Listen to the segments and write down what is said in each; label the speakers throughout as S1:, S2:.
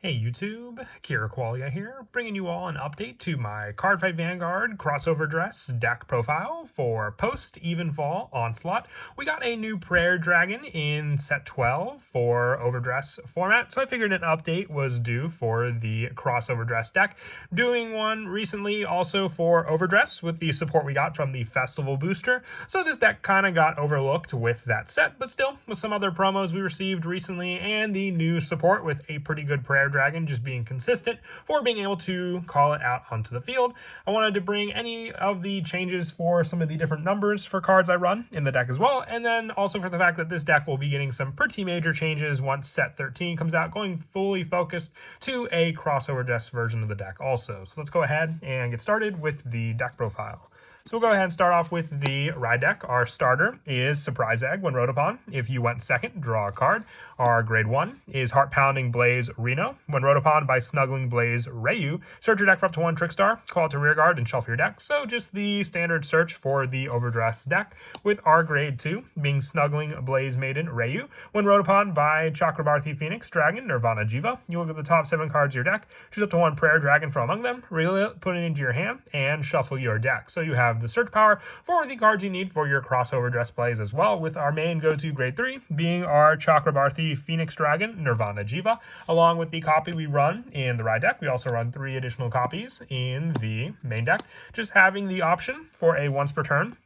S1: Hey YouTube, Kira Qualia here, bringing you all an update to my Cardfight Vanguard crossover dress deck profile for post-Evenfall Onslaught. We got a new Prayer Dragon in set 12 for overdress format, so I figured an update was due for the crossover dress deck. Doing one recently also for overdress with the support we got from the festival booster, so this deck kind of got overlooked with that set, but still with some other promos we received recently and the new support with a pretty good Prayer Dragon just being consistent for being able to call it out onto the field. I wanted to bring any of the changes for some of the different numbers for cards I run in the deck as well, and then also for the fact that this deck will be getting some pretty major changes once set 13 comes out, going fully focused to a crossover dress version of the deck also. So let's go ahead and get started with the deck profile. So we'll go ahead and start off with the ride deck. Our starter is Surprise Egg when rode upon. If you went second, draw a card. Our grade 1 is Heart Pounding Blaze Reno. When rode upon by Snuggling Blaze Rayu, search your deck for up to 1 Trickstar, call it to rear guard, and shuffle your deck. So just the standard search for the overdress deck, with our grade 2 being Snuggling Blaze Maiden Rayu. When rode upon by Chakrabarthi Phoenix Dragon Nirvana Jiva, you look at the top 7 cards of your deck, choose up to 1 Prayer Dragon from among them, reel it, put it into your hand, and shuffle your deck. So you have the search power for the cards you need for your crossover dress plays as well, with our main go-to grade 3 being our Chakrabarthi Phoenix Dragon Nirvana Jiva, along with the copy we run in the ride deck. We also run 3 additional copies in the main deck, just having the option for a once per turn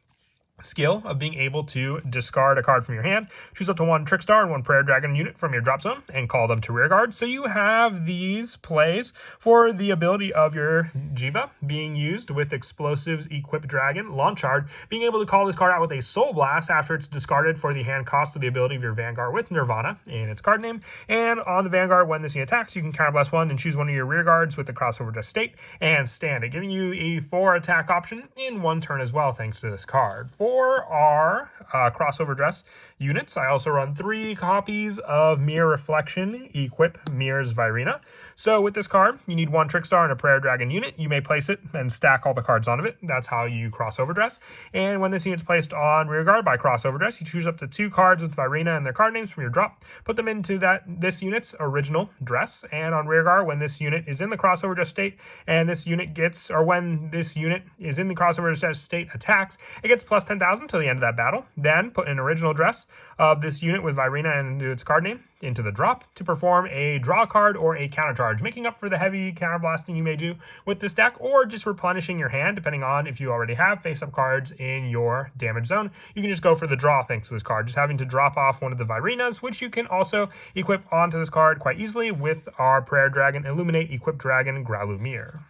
S1: skill of being able to discard a card from your hand, choose up to 1 Trickstar and 1 Prayer Dragon unit from your drop zone, and call them to rear guard. So you have these plays for the ability of your Jiva being used with Explosives Equipped Dragon Launchard, being able to call this card out with a Soul Blast after it's discarded for the hand cost of the ability of your Vanguard with Nirvana in its card name. And on the Vanguard, when this unit attacks, you can counterblast 1 and choose one of your rear guards with the crossover dress state and stand it, giving you a 4 attack option in 1 turn as well, thanks to this card. For our crossover dress units, I also run 3 copies of Mirror Reflection Equip Mirrors Virena. So with this card, you need 1 Trickstar and a Prayer Dragon unit. You may place it and stack all the cards onto it. That's how you crossover dress. And when this unit's placed on rear guard by crossover dress, you choose up to 2 cards with Virena and their card names from your drop, put them into this unit's original dress. And on rear guard, when this unit is in the crossover dress state, and this unit gets, or when this unit is in the crossover dress state attacks, it gets plus 10,000 till the end of that battle. Then put an original dress of this unit with Virena and its card name into the drop to perform a draw card or a counter charge, making up for the heavy counterblasting you may do with this deck, or just replenishing your hand depending on if you already have face-up cards in your damage zone. You can just go for the draw thanks to this card, just having to drop off one of the Virenas, which you can also equip onto this card quite easily with our Prayer Dragon Illuminate Equipped Dragon Growlumere.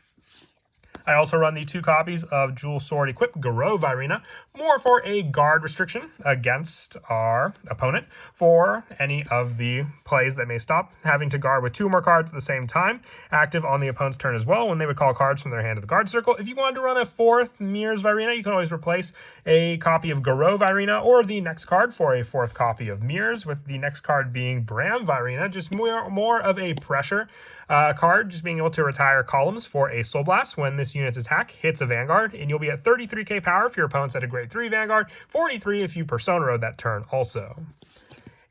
S1: I also run the 2 copies of Jewel Sword Equipped Garou Virena, more for a guard restriction against our opponent for any of the plays that may stop having to guard with 2 more cards at the same time, active on the opponent's turn as well when they would call cards from their hand to the guard circle. If you wanted to run a 4th Mirrors Virena, you can always replace a copy of Garou Virena or the next card for a 4th copy of Mirrors, with the next card being Bram Virena, just more of a pressure card, just being able to retire columns for a Soul Blast when this unit's attack hits a Vanguard, and you'll be at 33k power if your opponent's at a grade 3 Vanguard, 43 if you Persona Road that turn also.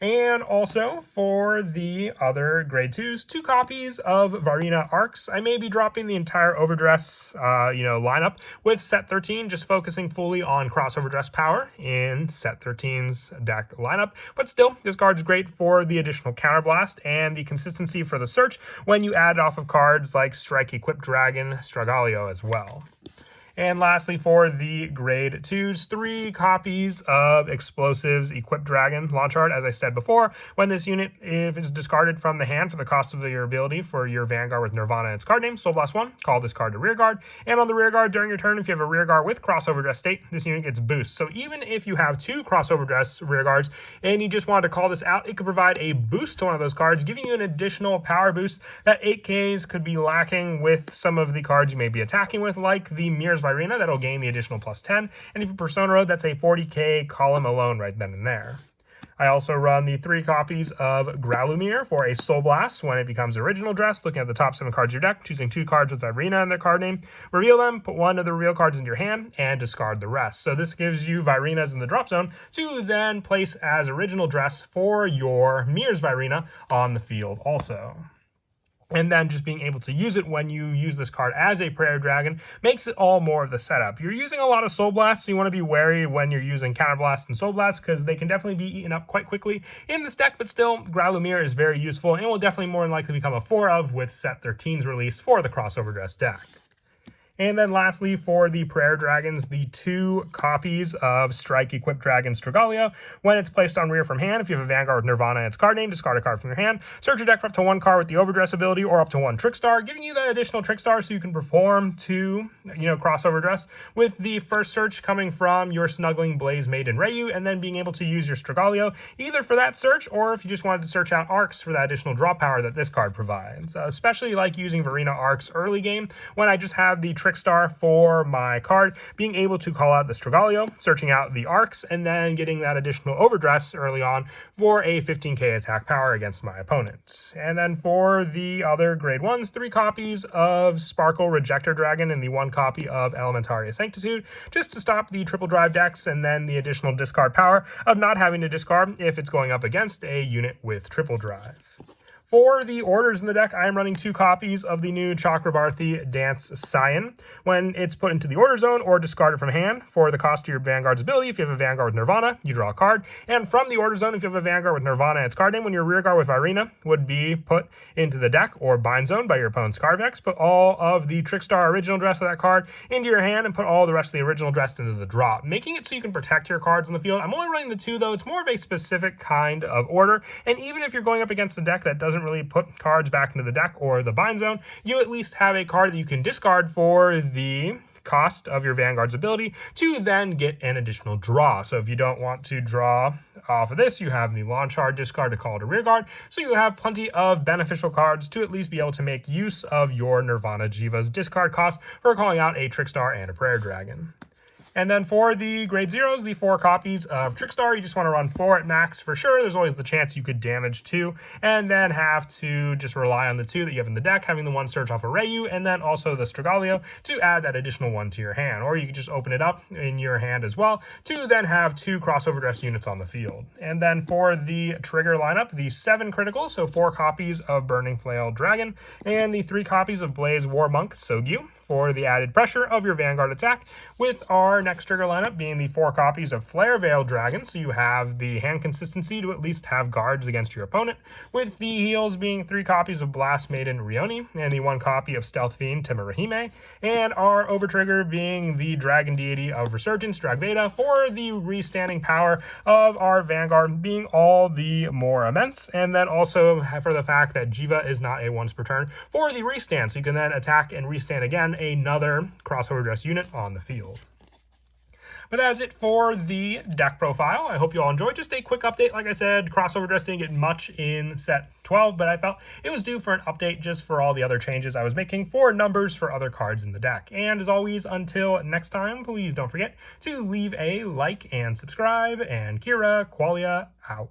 S1: And also for the other grade 2s, 2 copies of Virena Arcs. I may be dropping the entire overdress lineup with set 13, just focusing fully on crossover dress power in set 13's deck lineup. But still, this card is great for the additional counterblast and the consistency for the search when you add it off of cards like Strike Equipped Dragon Stragaglio as well. And lastly, for the grade 2s, 3 copies of Explosives Equipped Dragon Launchard. As I said before, when this unit, if it's discarded from the hand for the cost of your ability for your Vanguard with Nirvana and its card name, Soul Blast 1, call this card to rear guard. And on the rear guard during your turn, if you have a rear guard with crossover dress state, this unit gets boost. So even if you have 2 crossover dress rear guards and you just wanted to call this out, it could provide a boost to one of those cards, giving you an additional power boost that 8Ks could be lacking with some of the cards you may be attacking with, like the Mirrors Virena, that'll gain the additional plus 10. And if you Persona Road, that's a 40k column alone right then and there. I also run the 3 copies of Growlumere for a Soul Blast when it becomes original dress, looking at the top 7 cards of your deck, choosing 2 cards with Virena in their card name, reveal them, put 1 of the reveal cards into your hand, and discard the rest. So this gives you Virenas in the drop zone to then place as original dress for your Mirrors Virena on the field also. And then just being able to use it when you use this card as a Prayer Dragon makes it all more of the setup. You're using a lot of Soul Blast, so you want to be wary when you're using Counter Blast and Soul Blast, because they can definitely be eaten up quite quickly in this deck, but still, Growlithe is very useful and will definitely more than likely become a 4 of with Set 13's release for the Crossover Dress deck. And then lastly, for the Prayer Dragons, the 2 copies of Strike Equipped Dragon Strigolio. When it's placed on rear from hand, if you have a Vanguard with Nirvana and its card name, discard a card from your hand. Search your deck for up to 1 card with the Overdress ability or up to 1 Trick Star, giving you that additional Trick Star so you can perform to, Crossover Dress, with the first search coming from your Snuggling Blaze Maiden Rayu, and then being able to use your Strigolio either for that search or if you just wanted to search out Arcs for that additional draw power that this card provides. Especially like using Varina Arcs early game when I just have the Trick Star for my card, being able to call out the Strigolio, searching out the Arcs, and then getting that additional Overdress early on for a 15k attack power against my opponent. And then for the other grade 1s, 3 copies of Sparkle Rejector Dragon and the 1 copy of Elementaria Sanctitude, just to stop the triple drive decks and then the additional discard power of not having to discard if it's going up against a unit with triple drive. For the orders in the deck, I am running 2 copies of the new Chakrabarthi Dance Scion. When it's put into the order zone or discarded from hand, for the cost of your Vanguard's ability, if you have a Vanguard with Nirvana, you draw a card. And from the order zone, if you have a Vanguard with Nirvana and its card name, when your rear guard with Irina would be put into the deck or bind zone by your opponent's card decks, put all of the Trickstar original dress of that card into your hand and put all the rest of the original dress into the drop, making it so you can protect your cards on the field. I'm only running the 2 though. It's more of a specific kind of order. And even if you're going up against a deck that doesn't really put cards back into the deck or the bind zone, you at least have a card that you can discard for the cost of your Vanguard's ability to then get an additional draw. So if you don't want to draw off of this, you have the Launch Hard discard to call it a rear guard. So you have plenty of beneficial cards to at least be able to make use of your Nirvana Jiva's discard cost for calling out a Trickstar and a Prayer Dragon. And then for the grade 0s, the 4 copies of Trickstar, you just want to run 4 at max for sure. There's always the chance you could damage 2, and then have to just rely on the 2 that you have in the deck, having the 1 search off a Rayu, and then also the Strigolio to add that additional 1 to your hand. Or you could just open it up in your hand as well to then have 2 Crossover Dress units on the field. And then for the trigger lineup, the 7 criticals, so 4 copies of Burning Flail Dragon, and the 3 copies of Blaze War Monk Sogyu for the added pressure of your Vanguard attack, with our next trigger lineup being the 4 copies of Flare Veil Dragon, so you have the hand consistency to at least have guards against your opponent, with the heals being 3 copies of Blast Maiden Rioni, and the 1 copy of Stealth Fiend Timarahime, and our overtrigger being the Dragon Deity of Resurgence, Dragveda, for the restanding power of our Vanguard being all the more immense, and then also for the fact that Jiva is not a once per turn for the restand, so you can then attack and restand again another Crossover Dress unit on the field. But that's it for the deck profile. I hope you all enjoyed. Just a quick update. Like I said, Crossover Dress didn't get much in set 12, but I felt it was due for an update just for all the other changes I was making for numbers for other cards in the deck. And as always, until next time, please don't forget to leave a like and subscribe, and Kira Qualia out.